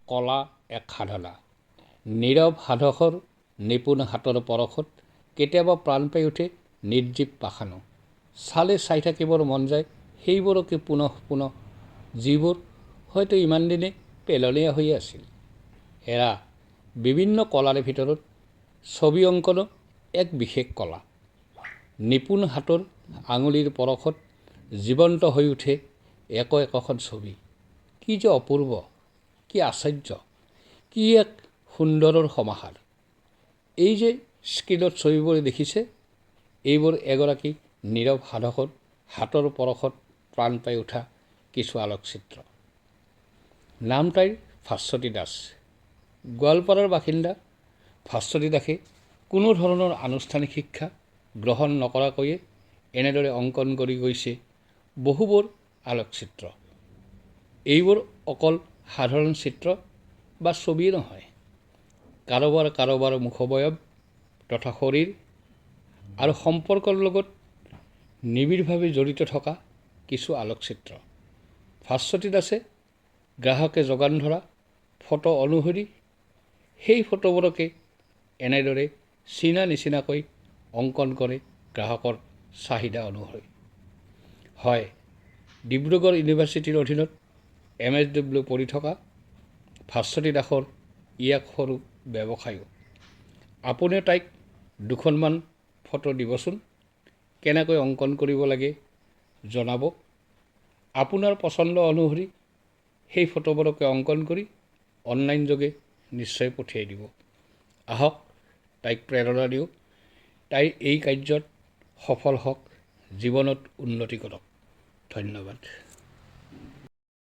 কলা এক সাধনা। নীৰৱ সাধকৰ নিপুণ হাতৰ পৰশত কেতিয়াবা প্ৰাণ পাই উঠে নিৰ্জীৱ পাষাণো। চালে চাই থাকিবৰ মন যায় সেইবোৰকে পুনঃ পুনঃ, যিবোৰ হয়তো ইমান দিনে পেলনীয়া হৈ আছিল। এৰা বিভিন্ন কলাৰ ভিতৰত ছবি অংকনো এক বিশেষ কলা। নিপুণ হাতৰ আঙুলিৰ পৰশত জীৱন্ত হৈ উঠে একোখন ছবি। কি যে অপূৰ্ব, কি আশ্চৰ্য, কি এক সুন্দৰৰ সমাহাৰ। এই যে স্ক্ৰীণত ছবিবোৰ দেখিছে, এইবোৰ এগৰাকী নীৰৱ সাধকৰ হাতৰ পৰশত প্ৰাণ পাই উঠা কিছু আলোকচিত্ৰ। নাম তাইৰ ভাস্বতী দাস। গোৱালপাৰাৰ বাসিন্দা ভাস্বতী দাসে কোনো ধৰণৰ আনুষ্ঠানিক শিক্ষা গ্ৰহণ নকৰাকৈয়ে এনেদৰে অংকন কৰি গৈছে বহুবোৰ আলোকচিত্ৰ। এইবোৰ অকল সাধাৰণ চিত্ৰ বা ছবি নহয়, কাৰোবাৰ মুখবয়ব তথা শৰীৰ আৰু সম্পৰ্কৰ লগত নিবিড়ভাৱে জড়িত থকা কিছু আলোকচিত্ৰ। ভাস্বতী দাসে গ্ৰাহকে যোগান ধৰা ফটো অনুসৰি সেই ফটোবোৰকে এনেদৰে চিনা নিচিনাকৈ অংকন কৰে গ্ৰাহকৰ চাহিদা অনুসৰি। হয়, ডিব্ৰুগড় ইউনিভাৰ্চিটিৰ অধীনত MSW পঢ়ি থকা ভাস্বতী দাসৰ ই এক সৰু ব্যৱসায়ো। আপুনিও তাইক দুখনমান ফটো দিবচোন। কেনেকৈ অংকন কৰিব লাগে জনাব। আপোনাৰ পচন্দ অনুসৰি সেই ফটোবোৰকে অংকন কৰি অনলাইন যোগে নিশ্চয় পঠিয়াই দিব। আহক তাইক প্ৰেৰণা দিওঁ, তাইৰ এই কাৰ্যত সফল হওক, জীৱনত উন্নতি কৰক। ধন্যবাদ।